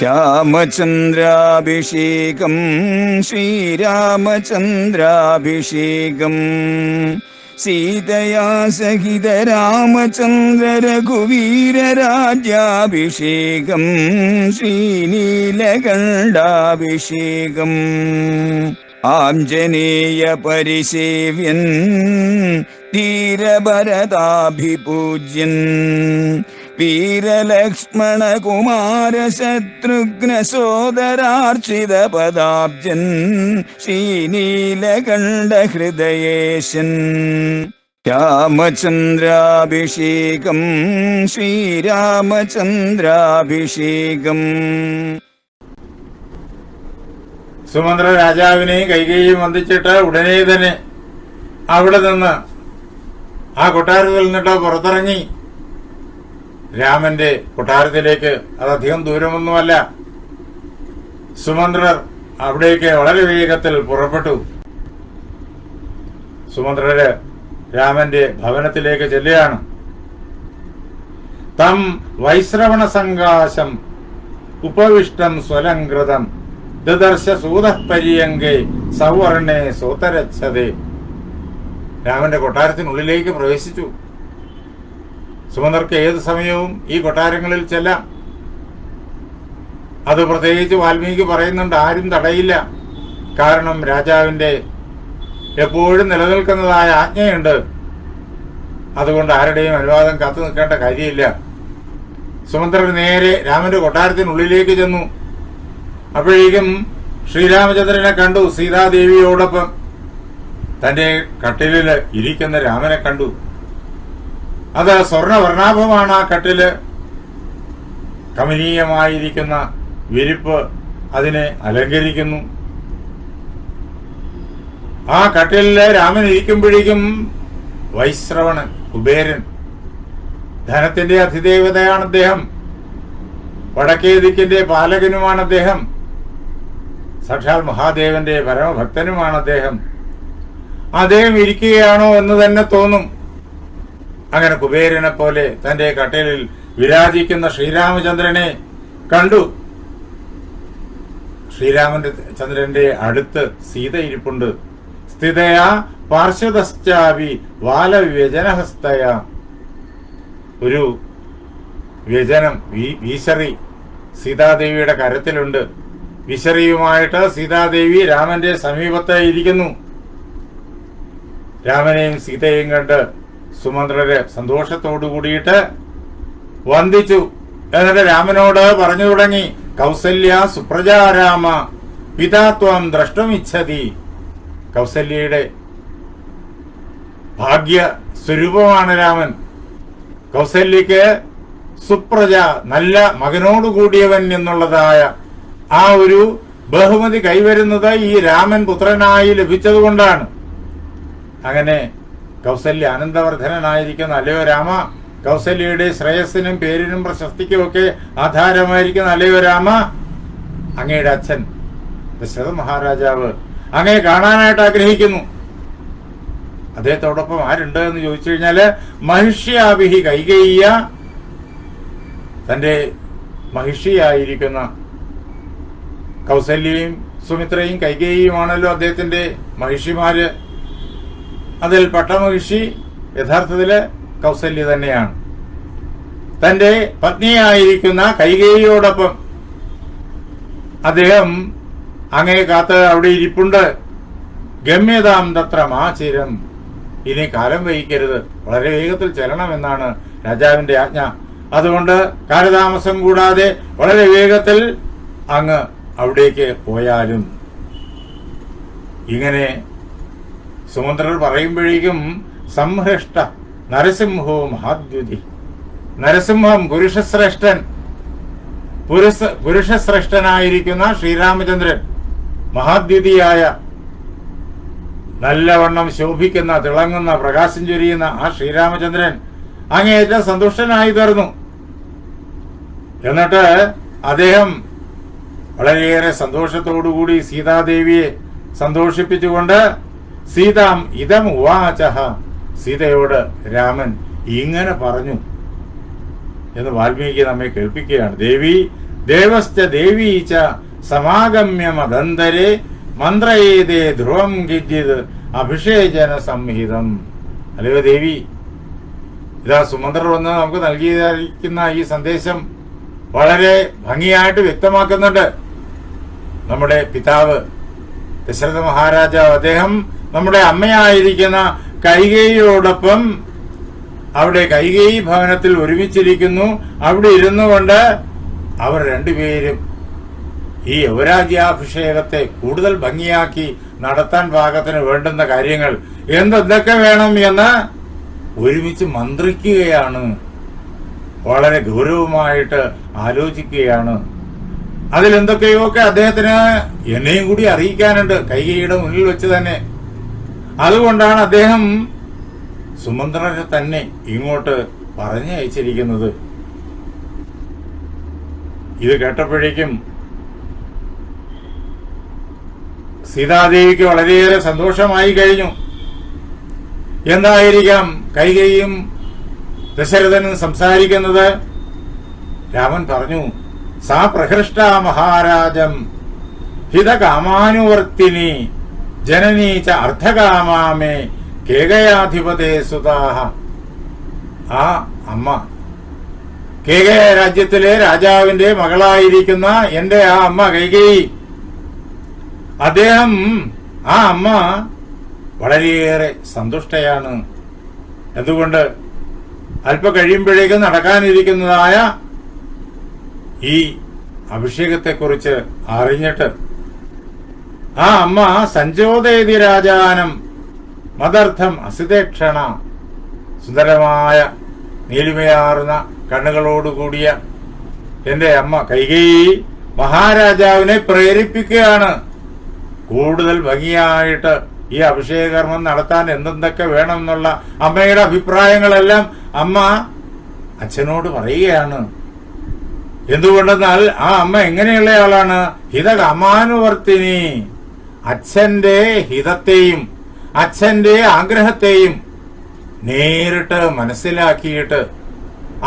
രാമചന്ദ്രാഭിഷേകം ശ്രീരാമചന്ദ്രാഭിഷേകം സീതയാ സഹിത രാമചന്ദ്ര രഘുവീരരാജ്യാഭിഷേകം ശ്രീനീലകണ്ഠാഭിഷേകം ആഞ്ജനേയ പരിസേവ്യൻ ധീരഭരതാഭിപൂജ്യൻ വീരലക്ഷ്മണ കുമാര ശത്രുഘ്ന സോദരാർച്ചിത പദാബ്ജൻ ശ്രീനീലകണ്ഠ ഹൃദയേശൻ രാമചന്ദ്രാഭിഷേകം ശ്രീരാമചന്ദ്രാഭിഷേകം. സുമന്ത്ര രാജാവിനെ കൈകേയിയും വന്ദിച്ചിട്ട് ഉടനെ തന്നെ അവിടെ നിന്ന് ആ കൊട്ടാരത്തിൽ നിന്നിട്ട് പുറത്തിറങ്ങി രാമന്റെ കൊട്ടാരത്തിലേക്ക്. അതധികം ദൂരമൊന്നുമല്ല. സുമന്ത്രർ അവിടേക്ക് വളരെ വേഗത്തിൽ പുറപ്പെട്ടു. സുമന്ത്രര് രാമന്റെ ഭവനത്തിലേക്ക് ചെല്ലുകയാണ്. തം വൈശ്രവണ സംകാശം ഉപവിഷ്ടം സ്വലംകൃതം ദദർശ സൂതപര്യങ്കേ സൗവർണേ സോതരച്ഛതേ. രാമന്റെ കൊട്ടാരത്തിനുള്ളിലേക്ക് പ്രവേശിച്ചു. സുമന്ത്രർക്ക് ഏത് സമയവും ഈ കൊട്ടാരങ്ങളിൽ ചെല്ലാം. അത് പ്രത്യേകിച്ച് വാൽമീകി പറയുന്നുണ്ട്, ആരും തടയില്ല. കാരണം രാജാവിന്റെ എപ്പോഴും നിലനിൽക്കുന്നതായ ആജ്ഞയുണ്ട്. അതുകൊണ്ട് ആരുടെയും അനുവാദം കാത്തു നിൽക്കേണ്ട കാര്യമില്ല. സുമന്ത്രർ നേരെ രാമന്റെ കൊട്ടാരത്തിനുള്ളിലേക്ക് ചെന്നു. അപ്പോഴേക്കും ശ്രീരാമചന്ദ്രനെ കണ്ടു. സീതാദേവിയോടൊപ്പം തന്റെ കട്ടിലിൽ ഇരിക്കുന്ന രാമനെ കണ്ടു. അത് സ്വർണവർണ്ണാഭമാണ്. ആ കട്ടില് കമനീയമായിരിക്കുന്ന വിരിപ്പ് അതിനെ അലങ്കരിക്കുന്നു. ആ കട്ടിലില് രാമൻ ഇരിക്കുമ്പോഴേക്കും വൈശ്രവണൻ, കുബേരൻ, ധനത്തിന്റെ അധിദേവതയാണ് അദ്ദേഹം. വടക്കേ ദിക്കിന്റെ പാലകനുമാണ് അദ്ദേഹം. സാക്ഷാൽ മഹാദേവന്റെ പരമഭക്തനുമാണ് അദ്ദേഹം. അദ്ദേഹം ഇരിക്കുകയാണോ എന്ന് തന്നെ തോന്നും. അങ്ങനെ കുബേരനെ പോലെ തന്റെ കട്ടിലിൽ വിരാജിക്കുന്ന ശ്രീരാമചന്ദ്രനെ കണ്ടു. ശ്രീരാമചന്ദ്രന്റെ അടുത്ത് സീത ഇരിപ്പുണ്ട്. സ്ഥിതയാ പാർശ്വതശ്ചാപി വാലവ്യജനഹസ്തയ. ഒരു വ്യജനം, വീശറി സീതാദേവിയുടെ കരത്തിലുണ്ട്. വിശറിയുമായിട്ട് സീതാദേവി രാമന്റെ സമീപത്ത് ഇരിക്കുന്നു. രാമനെയും സീതയെയും കണ്ട് സുമന്ത്രര് സന്തോഷത്തോടു കൂടിയിട്ട് വന്ദിച്ചു. എന്നിട്ട് രാമനോട് പറഞ്ഞു തുടങ്ങി, കൗസല്യ സുപ്രജാരാമ പിതാത്വം ദ്രഷ്ടമിച്ഛതി. കൗസല്യയുടെ ഭാഗ്യ സ്വരൂപമാണ് രാമൻ. കൗസല്യക്ക് സുപ്രജ, നല്ല മകനോടുകൂടിയവൻ എന്നുള്ളതായ ആ ഒരു ബഹുമതി കൈവരുന്നത് ഈ രാമൻ പുത്രനായി ലഭിച്ചതുകൊണ്ടാണ്. അങ്ങനെ കൗസല്യ ആനന്ദവർദ്ധനായിരിക്കുന്ന അല്ലയോ രാമ, കൗസല്യയുടെ ശ്രേയസ്സിനും പേരിനും പ്രശസ്തിക്കും ഒക്കെ ആധാരമായിരിക്കുന്ന അല്ലയോ രാമ, അങ്ങയുടെ അച്ഛൻ ദശരഥ മഹാരാജാവ് അങ്ങയെ കാണാനായിട്ട് ആഗ്രഹിക്കുന്നു. അദ്ദേഹത്തോടൊപ്പം ആരുണ്ട് എന്ന് ചോദിച്ചു കഴിഞ്ഞാല് മഹിഷ്യാഭിഹി കൈകേയ്യ, തന്റെ മഹിഷിയായിരിക്കുന്ന കൗസല്യയും സുമിത്രയും കൈകേയിയുമാണല്ലോ അദ്ദേഹത്തിന്റെ മഹിഷിമാര്. അതിൽ പട്ടമഹിഷി യഥാർത്ഥത്തില് കൗസല്യ തന്നെയാണ്. തന്റെ പത്നിയായിരിക്കുന്ന കൈകേയിയോടൊപ്പം അദ്ദേഹം അങ്ങേ കാത്ത് അവിടെ ഇരിപ്പുണ്ട്. ഗമ്യതാം തത്ര മാചിരം, ഇനി കാലം വൈകരുത്, വളരെ വേഗത്തിൽ ചെല്ലണമെന്നാണ് രാജാവിന്റെ ആജ്ഞ. അതുകൊണ്ട് കാലതാമസം കൂടാതെ വളരെ വേഗത്തിൽ അങ്ങ് അവിടേക്ക് പോയാലും. ഇങ്ങനെ സുമന്ത്രർ പറയുമ്പോഴേക്കും സംഹൃഷ്ട നരസിംഹോ മഹാദ്യുതി. നരസിംഹം പുരുഷശ്രേഷ്ഠൻ, പുരുഷശ്രേഷ്ഠനായിരിക്കുന്ന ശ്രീരാമചന്ദ്രൻ, മഹാദ്യുതിയായ നല്ലവണ്ണം ശോഭിക്കുന്ന തിളങ്ങുന്ന പ്രകാശം ചൊരിയുന്ന ആ ശ്രീരാമചന്ദ്രൻ അങ്ങേയറ്റം സന്തുഷ്ടനായി തീർന്നു. എന്നിട്ട് അദ്ദേഹം വളരെയേറെ സന്തോഷത്തോടുകൂടി സീതാദേവിയെ സന്തോഷിപ്പിച്ചുകൊണ്ട് സീതാം ഇതം ഉവാചഹ, സീതയോട് രാമൻ ഇങ്ങനെ പറഞ്ഞു എന്ന് വാൽമീകി നമ്മെ കേൾപ്പിക്കുകയാണ്. ദേവി ദേവശ്ച ദേവീച്ച സമാഗമ്യ മദന്തരെ മന്ത്രയേതേ ധ്രുവം കിഞ്ചിത് അഭിഷേചന സംഹിതം. അല്ലയോ ദേവി, ഇതാ സുമന്ത്രർ വന്ന് നമുക്ക് നൽകിയിരിക്കുന്ന ഈ സന്ദേശം വളരെ ഭംഗിയായിട്ട് വ്യക്തമാക്കുന്നുണ്ട്. നമ്മുടെ പിതാവ് ദശരഥ മഹാരാജാവ്, അദ്ദേഹം നമ്മുടെ അമ്മയായിരിക്കുന്ന കൈകേയിയോടൊപ്പം അവിടെ കൈകേയി ഭവനത്തിൽ ഒരുമിച്ചിരിക്കുന്നു. അവിടെ ഇരുന്നു കൊണ്ട് അവർ രണ്ടുപേരും ഈ യുവരാജ്യാഭിഷേകത്തെ കൂടുതൽ ഭംഗിയാക്കി നടത്താൻ പാകത്തിന് വേണ്ടുന്ന കാര്യങ്ങൾ എന്തൊക്കെ വേണം എന്ന് ഒരുമിച്ച് മന്ത്രിക്കുകയാണ്. വളരെ ഗൗരവമായിട്ട് ആലോചിക്കുകയാണ്. അതിലെന്തൊക്കെയൊക്കെ അദ്ദേഹത്തിന് എന്നെയും കൂടി അറിയിക്കാനുണ്ട് കൈകേയിയുടെ മുന്നിൽ വെച്ച് തന്നെ. അതുകൊണ്ടാണ് അദ്ദേഹം സുമന്ത്രനെ തന്നെ ഇങ്ങോട്ട് പറഞ്ഞയച്ചിരിക്കുന്നത്. ഇത് കേട്ടപ്പോഴേക്കും സീതാദേവിക്ക് വളരെയേറെ സന്തോഷമായി കഴിഞ്ഞു. എന്തായിരിക്കാം കൈകേയിയും ദശരഥനും സംസാരിക്കുന്നത്? രാമൻ പറഞ്ഞു, സാ പ്രഹൃഷ്ട മഹാരാജം ഹിതകാമാനുവർത്തിനി ജനനീച്ച അർത്ഥകാമാമേ കേകയാധിപതേ സുതാഹ. ആ അമ്മ, കേകയ രാജ്യത്തിലെ രാജാവിന്റെ മകളായിരിക്കുന്ന എന്റെ ആ അമ്മ കൈകേയി, അദ്ദേഹം ആ അമ്മ വളരെയേറെ സന്തുഷ്ടയാണ്. എന്തുകൊണ്ട്? അല്പ കഴിയുമ്പോഴേക്കും നടക്കാനിരിക്കുന്നതായ ഈ അഭിഷേകത്തെക്കുറിച്ച് അറിഞ്ഞിട്ട് ആ അമ്മ സഞ്ജോതേതി രാജാനം മദർത്ഥം അസിതേക്ഷണ, സുന്ദരമായ നീലിമയാർന്ന കണ്ണുകളോടുകൂടിയ എന്റെ അമ്മ കൈകേയി മഹാരാജാവിനെ പ്രേരിപ്പിക്കുകയാണ്. കൂടുതൽ ഭംഗിയായിട്ട് ഈ അഭിഷേകകർമ്മം നടത്താൻ എന്തൊക്കെ വേണം എന്നുള്ള അമ്മയുടെ അഭിപ്രായങ്ങളെല്ലാം അമ്മ അച്ഛനോട് പറയുകയാണ്. എന്തുകൊണ്ടെന്നാൽ ആ അമ്മ എങ്ങനെയുള്ള ആളാണ്? ഹിതകാമാനുവർത്തിനി, അച്ഛന്റെ ഹിതത്തെയും അച്ഛന്റെ ആഗ്രഹത്തെയും നേരിട്ട് മനസ്സിലാക്കിയിട്ട്,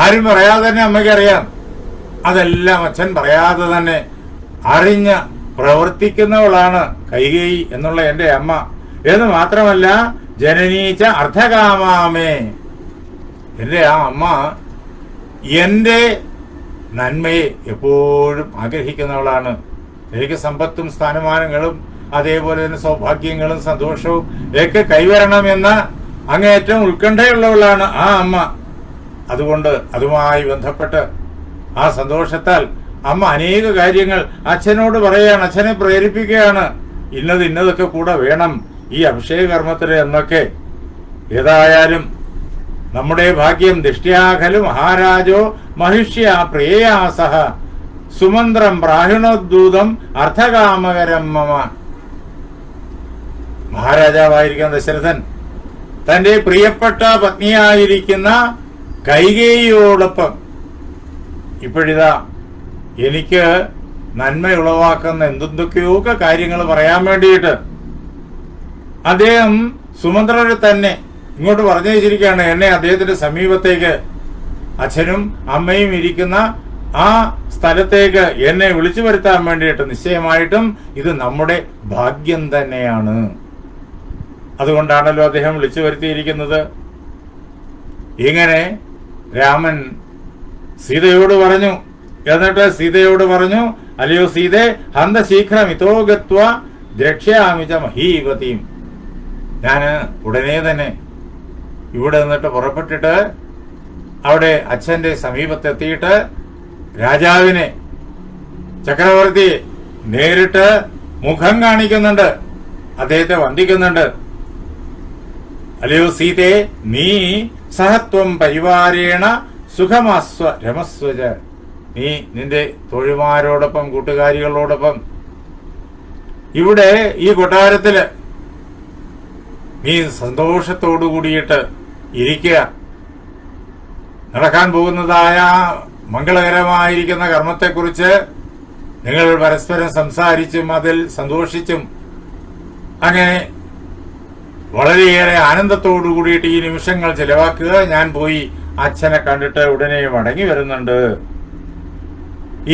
ആരും പറയാതെ തന്നെ അമ്മയ്ക്കറിയാം, അതെല്ലാം അച്ഛൻ പറയാതെ തന്നെ അറിഞ്ഞ് പ്രവർത്തിക്കുന്നവളാണ് കൈകേയി എന്നുള്ള എന്റെ അമ്മ. എന്ന് മാത്രമല്ല, ജനനീച്ച അർത്ഥകാമാമേ, എന്റെ ആ അമ്മ എന്റെ നന്മയെ എപ്പോഴും ആഗ്രഹിക്കുന്നവളാണ്. എനിക്ക് സമ്പത്തും സ്ഥാനമാനങ്ങളും അതേപോലെ തന്നെ സൗഭാഗ്യങ്ങളും സന്തോഷവും ഒക്കെ കൈവരണമെന്ന അങ്ങേയറ്റം ഉത്കണ്ഠയുള്ളവളാണ് ആ അമ്മ. അതുകൊണ്ട് അതുമായി ബന്ധപ്പെട്ട് ആ സന്തോഷത്താൽ അമ്മ അനേക കാര്യങ്ങൾ അച്ഛനോട് പറയുകയാണ്, അച്ഛനെ പ്രേരിപ്പിക്കുകയാണ്. ഇന്നതൊക്കെ കൂടെ വേണം ഈ അഭിഷേക കർമ്മത്തിന് എന്നൊക്കെ. ഏതായാലും നമ്മുടെ ഭാഗ്യം ദൃഷ്ട്യാഖലു മഹാരാജോ മഹിഷ്യ പ്രിയയാസഹ സുമന്ത്രം പ്രാഹിണോദ്ദൂതം അർത്ഥകാമകരം മമ. മഹാരാജാവായിരിക്കുന്ന ദശരഥൻ തന്റെ പ്രിയപ്പെട്ട പത്നിയായിരിക്കുന്ന കൈകേയിയോടൊപ്പം ഇപ്പോഴിതാ എനിക്ക് നന്മ ഉളവാക്കുന്ന എന്തൊക്കെയൊക്കെ കാര്യങ്ങൾ പറയാൻ വേണ്ടിയിട്ട് അദ്ദേഹം സുമന്ത്രരെ തന്നെ ഇങ്ങോട്ട് പറഞ്ഞു വെച്ചിരിക്കുകയാണ്. എന്നെ അദ്ദേഹത്തിന്റെ സമീപത്തേക്ക്, അച്ഛനും അമ്മയും ഇരിക്കുന്ന ആ സ്ഥലത്തേക്ക് എന്നെ വിളിച്ചു വരുത്താൻ വേണ്ടിയിട്ട്. നിശ്ചയമായിട്ടും ഇത് നമ്മുടെ ഭാഗ്യം തന്നെയാണ്. അതുകൊണ്ടാണല്ലോ അദ്ദേഹം വിളിച്ചു വരുത്തിയിരിക്കുന്നത്. ഇങ്ങനെ രാമൻ സീതയോട് പറഞ്ഞു. എന്നിട്ട് സീതയോട് പറഞ്ഞു, അല്ലയോ സീതേ, ഹന്ത ശീഘ്രം ഇതോ ഗത്വ ദ്രക്ഷ്യാമിച്ച മഹീപതിയും. ഞാന് ഉടനെ തന്നെ ഇവിടെ നിന്നിട്ട് പുറപ്പെട്ടിട്ട് അവിടെ അച്ഛന്റെ സമീപത്തെത്തിയിട്ട് രാജാവിനെ, ചക്രവർത്തി നേരിട്ട് മുഖം കാണിക്കുന്നുണ്ട്, അദ്ദേഹത്തെ വന്ദിക്കുന്നുണ്ട്. അല്ലയോ സീതേ, നീ സഹത്വം പരിവാരേണ സുഖമാസ്വ രമസ്വജ. നീ നിന്റെ തൊഴിമാരോടൊപ്പം കൂട്ടുകാരികളോടൊപ്പം ഇവിടെ ഈ കൊട്ടാരത്തില് നീ സന്തോഷത്തോടു കൂടിയിട്ട് ഇരിക്കുക. നടക്കാൻ പോകുന്നതായ മംഗളകരമായിരിക്കുന്ന കർമ്മത്തെക്കുറിച്ച് നിങ്ങൾ പരസ്പരം സംസാരിച്ചും അതിൽ സന്തോഷിച്ചും അങ്ങനെ വളരെയേറെ ആനന്ദത്തോടു കൂടിയിട്ട് ഈ നിമിഷങ്ങൾ ചെലവാക്കുക. ഞാൻ പോയി അച്ഛനെ കണ്ടിട്ട് ഉടനെ മടങ്ങി വരുന്നുണ്ട്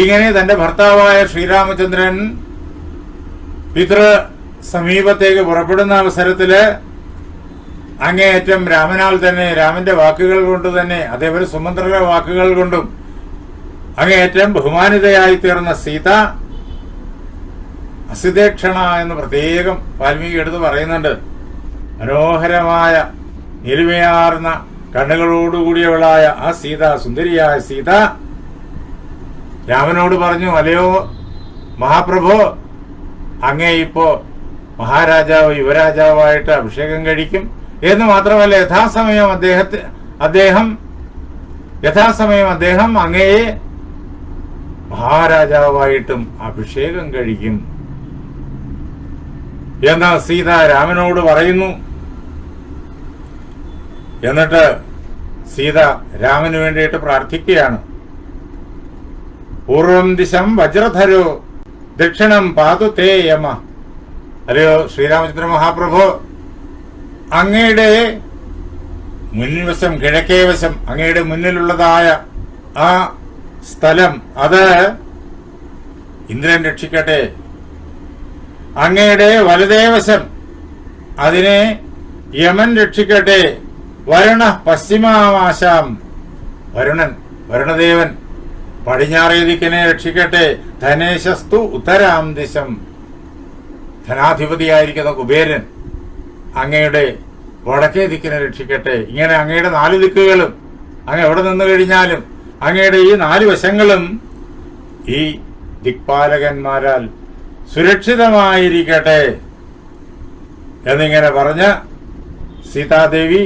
ഇങ്ങനെ തന്റെ ഭർത്താവായ ശ്രീരാമചന്ദ്രൻ പിതൃ സമീപത്തേക്ക് പുറപ്പെടുന്ന അവസരത്തില് അങ്ങേയറ്റം രാമനാൽ തന്നെ, രാമന്റെ വാക്കുകൾ കൊണ്ട് തന്നെ, അതേപോലെ സുമന്ത്രയുടെ വാക്കുകൾ കൊണ്ടും അങ്ങേയറ്റം ബഹുമാനിതയായി തീർന്ന സീത അസിതേക്ഷണ എന്ന് പ്രത്യേകം വാൽമീകി എടുത്ത് പറയുന്നുണ്ട്. മനോഹരമായ എളിമയാർന്ന കണ്ണുകളോടുകൂടിയവളായ ആ സീത, സുന്ദരിയായ സീത രാമനോട് പറഞ്ഞു, അല്ലയോ മഹാപ്രഭു, അങ്ങേ ഇപ്പോ മഹാരാജാവ് യുവരാജാവായിട്ട് അഭിഷേകം കഴിക്കും എന്ന് മാത്രമല്ല, യഥാസമയം അദ്ദേഹം അങ്ങയെ മഹാരാജാവായിട്ടും അഭിഷേകം കഴിക്കും എന്ന് സീത രാമനോട് പറയുന്നു. എന്നിട്ട് സീത രാമന് വേണ്ടിയിട്ട് പ്രാർത്ഥിക്കുകയാണ്. പൂർവം ദിശം വജ്രധരോ ദക്ഷിണം പാതു തേ യമ. അല്ലയോ ശ്രീരാമചന്ദ്ര മഹാപ്രഭു, അങ്ങയുടെ മുൻവശം, കിഴക്കേ വശം, അങ്ങയുടെ മുന്നിലുള്ളതായ ആ സ്ഥലം, അത് ഇന്ദ്രൻ രക്ഷിക്കട്ടെ. അങ്ങയുടെ വലതേവശം, അതിനെ യമൻ രക്ഷിക്കട്ടെ. വരുണ പശ്ചിമാവാശാം, വരുണദേവൻ പടിഞ്ഞാറേ ദിക്കിനെ രക്ഷിക്കട്ടെ. ധനേശസ്തു ഉത്തരാം ദിശം, ധനാധിപതിയായിരിക്കുന്ന കുബേരൻ അങ്ങയുടെ വടക്കേ ദിക്കിനെ രക്ഷിക്കട്ടെ. ഇങ്ങനെ അങ്ങയുടെ 4 ദിക്കുകളും, അങ്ങ് എവിടെ നിന്ന് കഴിഞ്ഞാലും അങ്ങയുടെ ഈ 4 വശങ്ങളും ഈ ദിക്പാലകന്മാരാൽ സുരക്ഷിതമായിരിക്കട്ടെ എന്നിങ്ങനെ പറഞ്ഞ് സീതാദേവി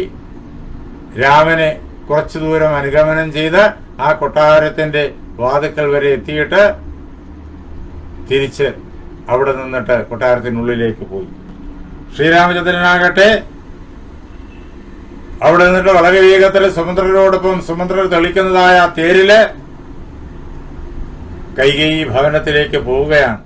രാമനെ കുറച്ചു ദൂരം അനുഗമനം ചെയ്ത് ആ കൊട്ടാരത്തിന്റെ വാതിക്കൽ വരെ എത്തിയിട്ട് തിരിച്ച് അവിടെ നിന്നിട്ട് കൊട്ടാരത്തിനുള്ളിലേക്ക് പോയി. ശ്രീരാമചന്ദ്രനാകട്ടെ അവിടെ നിന്നിട്ട് വളരെ വേഗത്തിൽ സുമന്ത്രരോടൊപ്പം സുമന്ത്രർ തെളിക്കുന്നതായ തേരില് കൈകേയി ഭവനത്തിലേക്ക് പോവുകയാണ്.